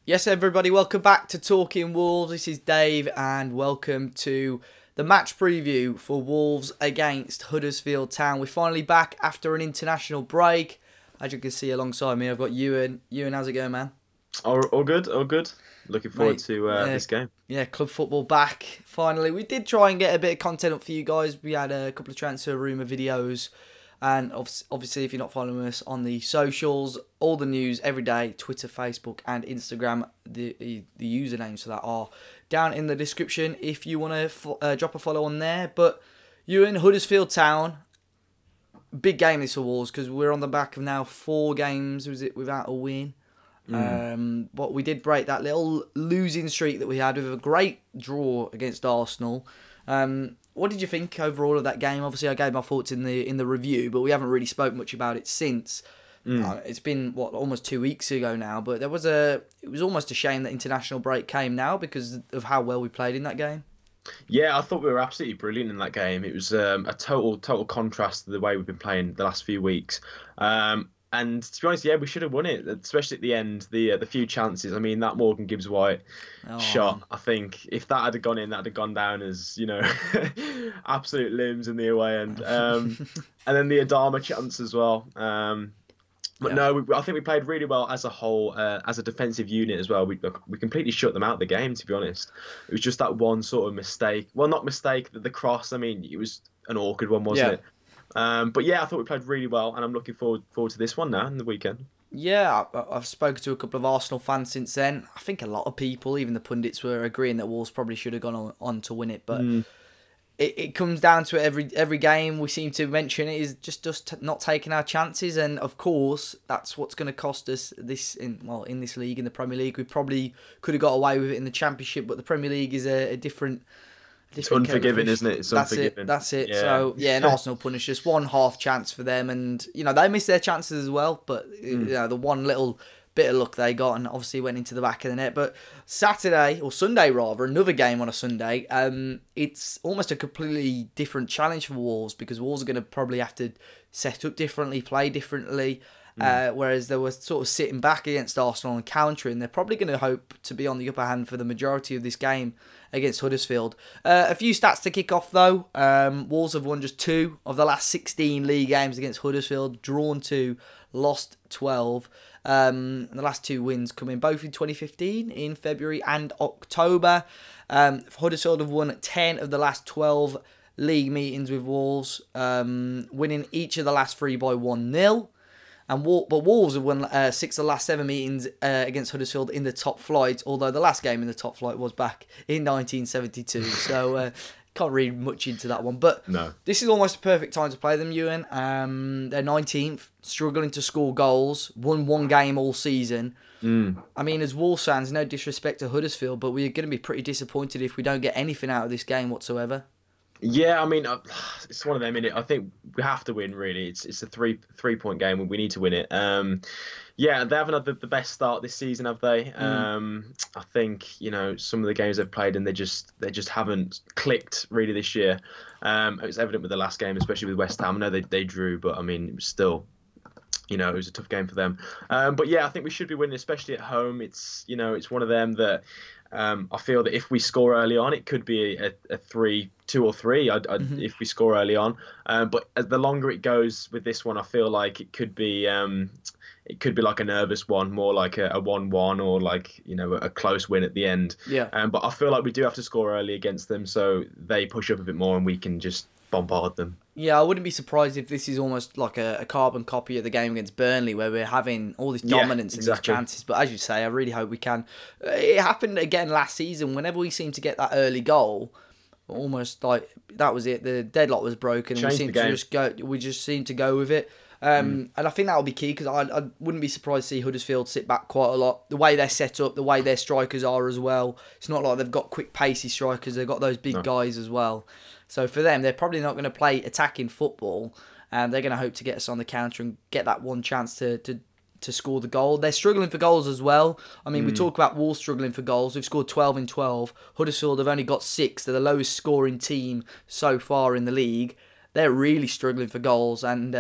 Yes, everybody, welcome back to Talking Wolves. This is Dave, and welcome to the match preview for Wolves against Huddersfield Town. We're finally back after an international break. As you can see alongside me, I've got Ewan. Ewan, how's it going, man? All good, all good. Looking forward Mate, to this game. yeah, club football back, finally. We did try and get a bit of content up for you guys. We had a couple of transfer rumour videos. And obviously, if you're not following us on the socials, all the news every day, Twitter, Facebook, and Instagram, the usernames for that are down in the description if you want to drop a follow on there. But you in Huddersfield Town, big game this for Wolves because we're on the back of now 4 games, was it, without a win. But we did break that little losing streak that we had with a great draw against Arsenal. What did you think overall of that game? Obviously, I gave my thoughts in the review, but we haven't really spoke much about it since. It's been almost 2 weeks ago now, but it was almost a shame that international break came now because of how well we played in that game. Yeah, I thought we were absolutely brilliant in that game. It was a total contrast to the way we've been playing the last few weeks. And to be honest, yeah, we should have won it, especially at the end. The few chances. I mean, that Morgan Gibbs-White shot. I think if that had gone in, that'd have gone down as absolute limbs in the away end. And then the Adama chance as well. But no, I think we played really well as a whole, as a defensive unit as well. We completely shut them out of the game, to be honest. It was just that one sort of mistake. Well, not mistake, the cross. I mean, it was an awkward one, wasn't it? But yeah, I thought we played really well, and I'm looking forward to this one now in the weekend. Yeah, I've spoken to a couple of Arsenal fans since then. I think a lot of people, even the pundits, were agreeing that Wolves probably should have gone on to win it. But it comes down to it every game. We seem to mention it is just us not taking our chances, and of course that's what's going to cost us this in this league, in the Premier League. We probably could have got away with it in the Championship, but the Premier League is a different. It's unforgiving, isn't it? It's unforgiving. That's it. Yeah. So, yeah, and Arsenal punished just one half chance for them. And, they missed their chances as well. But, the one little bit of luck they got and obviously went into the back of the net. But Saturday, or Sunday rather, another game on a Sunday, it's almost a completely different challenge for Wolves because Wolves are going to probably have to set up differently, play differently. Whereas they were sort of sitting back against Arsenal and countering. They're probably going to hope to be on the upper hand for the majority of this game against Huddersfield. A few stats to kick off though. Wolves have won just 2 of the last 16 league games against Huddersfield. Drawn 2, lost 12. The last 2 wins coming both in 2015 in February and October. Huddersfield have won 10 of the last 12 league meetings with Wolves, winning each of the last 3 by 1-0. But Wolves have won 6 of the last 7 meetings against Huddersfield in the top flight, although the last game in the top flight was back in 1972. So can't read much into that one. But no. This is almost a perfect time to play them, Ewan. They're 19th, struggling to score goals, won 1 game all season. I mean, as Wolves fans, no disrespect to Huddersfield, but we're going to be pretty disappointed if we don't get anything out of this game whatsoever. Yeah, I mean, it's one of them, innit? I think we have to win, really. It's a three-point game, and we need to win it. Yeah, they haven't had the best start this season, have they? I think, some of the games they've played, and they just haven't clicked, really, this year. It was evident with the last game, especially with West Ham. I know they drew, but, I mean, it was still... it was a tough game for them. But, yeah, I think we should be winning, especially at home. It's one of them that... I feel that if we score early on, it could be a 2 or 3 if we score early on. But as the longer it goes with this one, I feel like it could be like a nervous one, more like a 1-1 or like a close win at the end. Yeah. But I feel like we do have to score early against them, so they push up a bit more and we can just bombard them. Yeah, I wouldn't be surprised if this is almost like a carbon copy of the game against Burnley where we're having all this dominance and these chances. But as you say, I really hope we can. It happened again last season. Whenever we seem to get that early goal, almost like that was it. The deadlock was broken. And we just seem to go with it. And I think that will be key because I wouldn't be surprised to see Huddersfield sit back quite a lot. The way they're set up, the way their strikers are as well. It's not like they've got quick, pacey strikers. They've got those big guys as well. So for them, they're probably not going to play attacking football. And they're going to hope to get us on the counter and get that one chance to score the goal. They're struggling for goals as well. I mean, we talk about Wolves struggling for goals. We've scored 12 in 12. Huddersfield have only got 6. They're the lowest scoring team so far in the league. They're really struggling for goals. And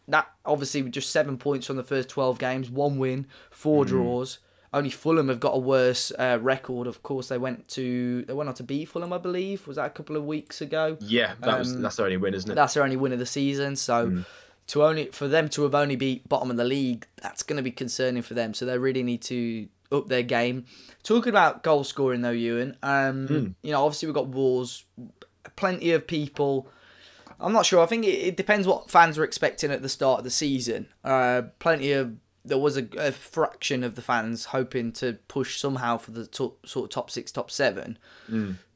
that obviously with just 7 points from the first 12 games, 1 win, 4 draws. Only Fulham have got a worse record. Of course, they went on to beat Fulham, I believe. Was that a couple of weeks ago? Yeah, that's their only win, isn't it? That's their only win of the season. So for them to have only beat bottom of the league, that's going to be concerning for them. So they really need to up their game. Talking about goal scoring though, Ewan, obviously we've got Wolves, plenty of people. I'm not sure. I think it depends what fans were expecting at the start of the season. There was a fraction of the fans hoping to push somehow for the top 6, top 7.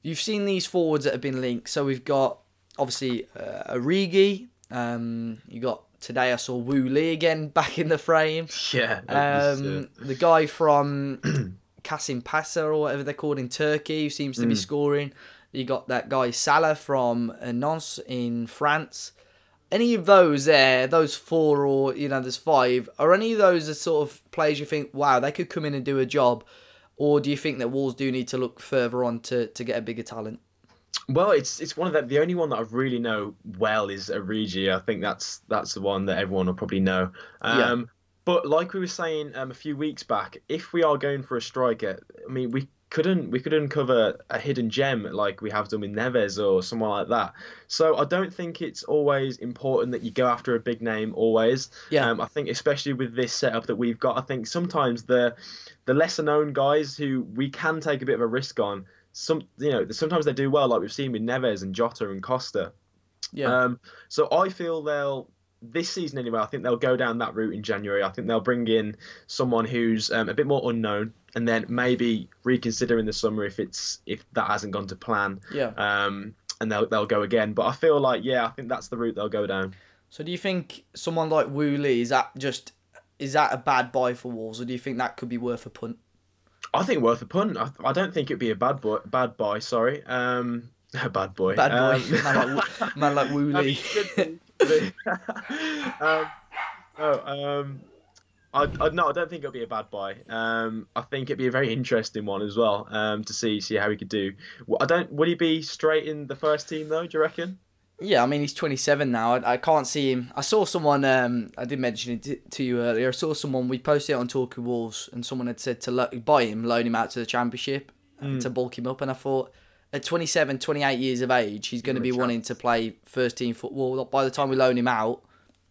You've seen these forwards that have been linked. So we've got obviously Origi. You got today I saw Wu Lee again back in the frame. Yeah. The guy from Kasim Pasa or whatever they're called in Turkey who seems to be scoring. You got that guy Salah from Nantes in France. Any of those there, those 4 or, there's 5, are any of those the sort of players you think, wow, they could come in and do a job? Or do you think that Wolves do need to look further on to get a bigger talent? Well, it's one of the only one that I really know well is Origi. I think that's the one that everyone will probably know. But like we were saying a few weeks back, if we are going for a striker, I mean, we could uncover a hidden gem like we have done with Neves or someone like that. So I don't think it's always important that you go after a big name always. I think especially with this setup that we've got, I think sometimes the lesser known guys who we can take a bit of a risk on, sometimes they do well, like we've seen with Neves and Jota and Costa. So I feel this season anyway, I think they'll go down that route in January. I think they'll bring in someone who's a bit more unknown, and then maybe reconsider in the summer if that hasn't gone to plan. And they'll go again. But I feel like I think that's the route they'll go down. So do you think someone like Wu Lee is that a bad buy for Wolves, or do you think that could be worth a punt? I think worth a punt. I don't think it'd be a bad buy. Sorry, a bad boy. Man like Wu Lee. I don't think it'll be a bad buy. I think it'd be a very interesting one as well. To see how he could do. Would he be straight in the first team though? Do you reckon? Yeah, I mean he's 27 now. I can't see him. I saw someone. I did mention it to you earlier. I saw someone. We posted it on Talking Wolves, and someone had said to loan him out to the Championship to bulk him up. And I thought, at 27, 28 years of age, he's going to be wanting to play first team football. By the time we loan him out,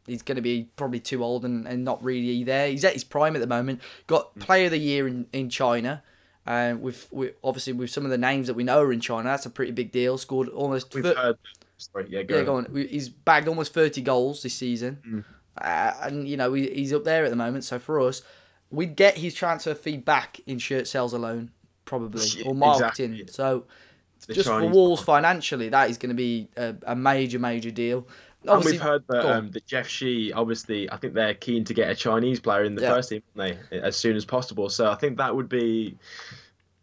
he's going to be probably too old and not really there. He's at his prime at the moment. Got Player of the Year in China. With obviously with some of the names that we know are in China, that's a pretty big deal. Scored almost. Go on. He's bagged almost 30 goals this season, and he's up there at the moment. So for us, we'd get his transfer fee back in shirt sales alone, probably, or marketing. Exactly. So just for Wolves financially, that is going to be a major deal. Obviously, and we've heard that Jeff Shi, obviously, I think they're keen to get a Chinese player in the first team, aren't they, as soon as possible. So I think that would be,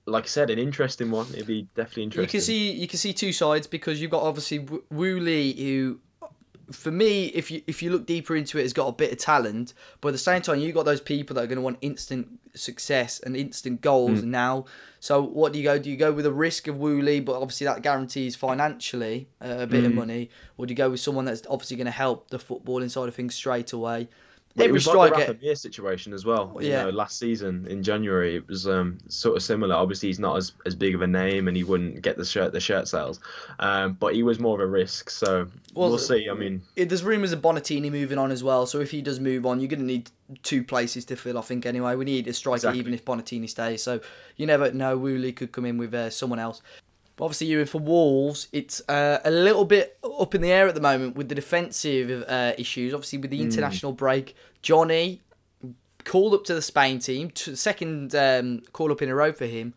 like I said, an interesting one. It'd be definitely interesting. You can see two sides, because you've got obviously Wu Lee, who, for me, if you look deeper into it, has got a bit of talent, but at the same time, you've got those people that are going to want instant success and instant goals now. So what do you go? Do you go with a risk of Wu Lee, but obviously that guarantees financially a bit of money, or do you go with someone that's obviously going to help the footballing side of things straight away? It was like the Rafa Mir situation as well. Last season in January, it was sort of similar. Obviously, he's not as big of a name, and he wouldn't get the shirt sales. But he was more of a risk. So we'll see. I mean, there's rumours of Bonatini moving on as well. So if he does move on, you're going to need 2 places to fill, I think. Anyway, we need a striker even if Bonatini stays. So you never know. Wu Lee could come in with someone else. But obviously, Ewan, for Wolves, it's a little bit up in the air at the moment with the defensive issues. Obviously, with the international break, Johnny called up to the Spain team, second call up in a row for him.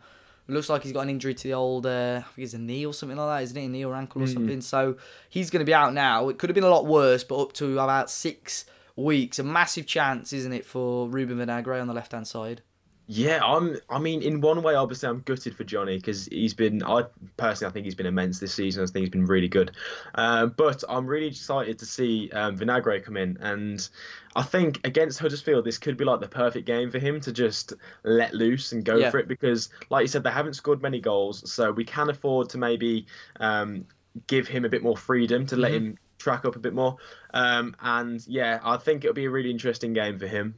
It looks like he's got an injury to the old, I think it's a knee or something like that, isn't it? A knee or ankle or something. So he's going to be out now. It could have been a lot worse, but up to about 6 weeks. A massive chance, isn't it, for Ruben Vinagre on the left-hand side? Yeah, I mean, in one way, obviously, I'm gutted for Johnny, because I think he's been immense this season. I think he's been really good. But I'm really excited to see Vinagre come in. And I think against Huddersfield, this could be like the perfect game for him to just let loose and go for it, because, like you said, they haven't scored many goals. So we can afford to maybe give him a bit more freedom to let him track up a bit more. And yeah, I think it'll be a really interesting game for him.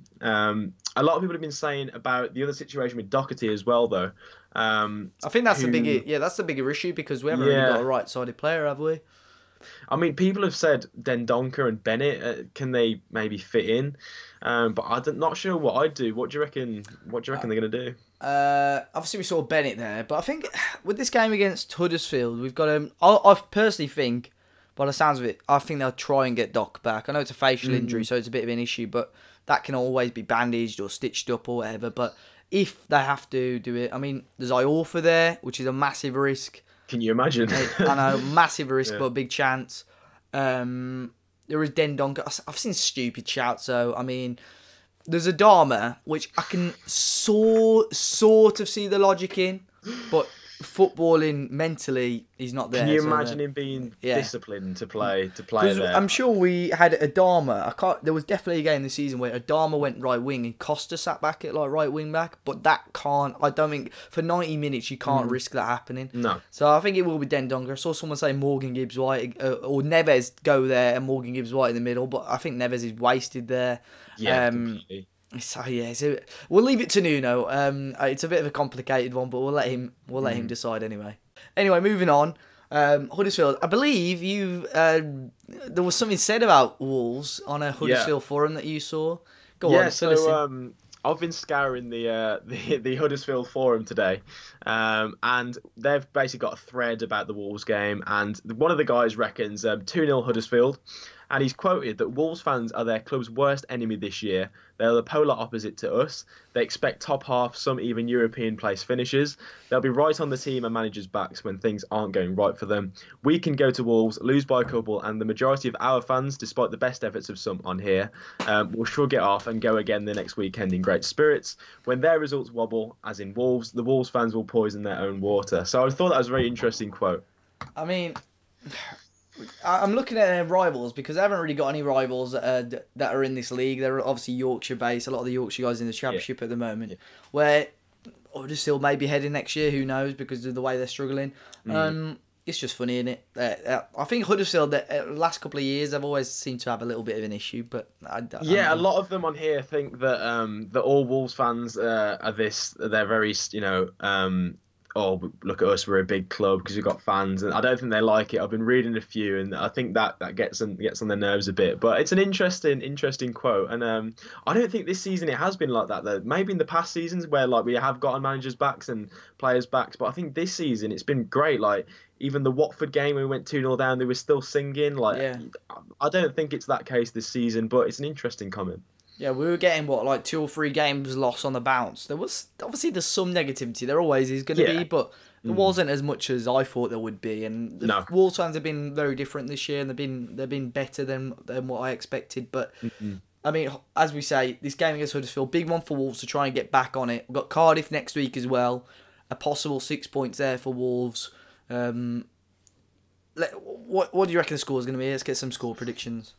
A lot of people have been saying about the other situation with Doherty as well, though. I think that's that's the bigger issue because we haven't really got a right-sided player, have we? I mean, people have said Dendoncker and Bennett, can they maybe fit in? But I'm not sure what I'd do. What do you reckon? What do you reckon they're gonna do? Obviously we saw Bennett there, but I think with this game against Huddersfield, we've got I personally think, by the sounds of it, I think they'll try and get Doc back. I know it's a facial injury, so it's a bit of an issue, but that can always be bandaged or stitched up or whatever. But if they have to do it, I mean, there's Iorfa there, which is a massive risk. Can you imagine? I know, massive risk, but a big chance. There is Dendoncker. I've seen stupid shouts, so, I mean, there's Adama, which I can sort of see the logic in, but footballing mentally, he's not there. Can you imagine him being disciplined to play there? I'm sure we had Adama. There was definitely a game this season where Adama went right wing and Costa sat back at like right wing back, but I don't think for 90 minutes you can't risk that happening. No. So I think it will be Dendoncker. I saw someone say Morgan Gibbs-White or Neves go there and Morgan Gibbs-White in the middle, but I think Neves is wasted there. Yeah, completely. So we'll leave it to Nuno. It's a bit of a complicated one, but we'll let him decide anyway. Anyway, moving on. Huddersfield. I believe there was something said about Wolves on a Huddersfield forum that you saw. Go on. So I've been scouring the Huddersfield forum today, and they've basically got a thread about the Wolves game, and one of the guys reckons 2-0 Huddersfield. And he's quoted that Wolves fans are their club's worst enemy this year. They're the polar opposite to us. They expect top half, some even European place finishes. They'll be right on the team and managers' backs when things aren't going right for them. We can go to Wolves, lose by a couple, and the majority of our fans, despite the best efforts of some on here, will shrug it off and go again the next weekend in great spirits. When their results wobble, as in Wolves, the Wolves fans will poison their own water. So I thought that was a very interesting quote. I mean, I'm looking at their rivals because they haven't really got any rivals that are in this league. They're obviously Yorkshire-based. A lot of the Yorkshire guys in the Championship at the moment, where Huddersfield may be heading next year. Who knows? Because of the way they're struggling. It's just funny, isn't it? I think Huddersfield, the last couple of years, they've always seemed to have a little bit of an issue. But a lot of them on here think that all Wolves fans are this. They're very, oh, look at us, we're a big club because we've got fans, and I don't think they like it. I've been reading a few, and I think that gets on their nerves a bit. But it's an interesting quote, and I don't think this season it has been like that though. Maybe in the past seasons where like we have gotten managers' backs and players' backs, but I think this season it's been great. Like even the Watford game when we went 2-0 down, they were still singing. I don't think it's that case this season, but it's an interesting comment. Yeah, we were getting, 2 or 3 games lost on the bounce. There's some negativity. There always is going to be, but there wasn't as much as I thought there would be. And the Wolves fans have been very different this year, and they've been better than what I expected. But, I mean, as we say, this game against Huddersfield, big one for Wolves to try and get back on it. We've got Cardiff next week as well. A possible 6 points there for Wolves. What do you reckon the score is going to be? Let's get some score predictions.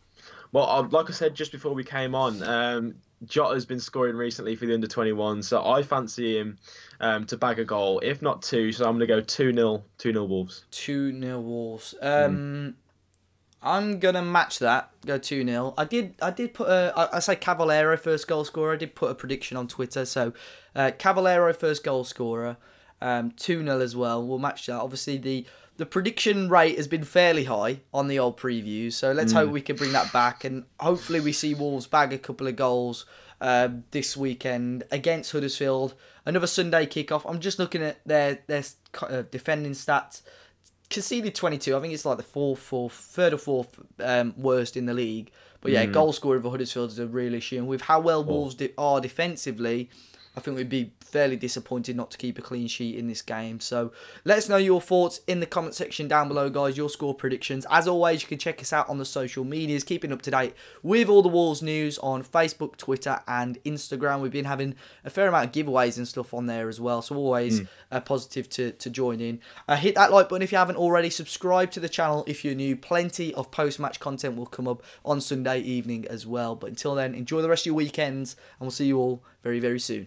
Well, like I said just before we came on, Jota's been scoring recently for the under-21, so I fancy him to bag a goal, if not 2. So I'm going to go 2-0 Wolves. 2-0 Wolves. I'm going to match that, go 2-0. I did put I say Cavallero first goal scorer. I did put a prediction on Twitter, so Cavallero first goal scorer, 2-0 as well. We'll match that. Obviously, the prediction rate has been fairly high on the old previews, so let's hope we can bring that back, and hopefully we see Wolves bag a couple of goals this weekend against Huddersfield. Another Sunday kickoff. I'm just looking at their defending stats. Conceded 22. I think it's like the third or fourth worst in the league. But yeah, goal scoring for Huddersfield is a real issue, and with how well Wolves are defensively, I think we'd be fairly disappointed not to keep a clean sheet in this game. So let us know your thoughts in the comment section down below, guys, your score predictions. As always, you can check us out on the social medias, keeping up to date with all the Wolves news on Facebook, Twitter and Instagram. We've been having a fair amount of giveaways and stuff on there as well, so always positive to join in. Hit that like button if you haven't already. Subscribe to the channel if you're new. Plenty of post-match content will come up on Sunday evening as well. But until then, enjoy the rest of your weekends, and we'll see you all very, very soon.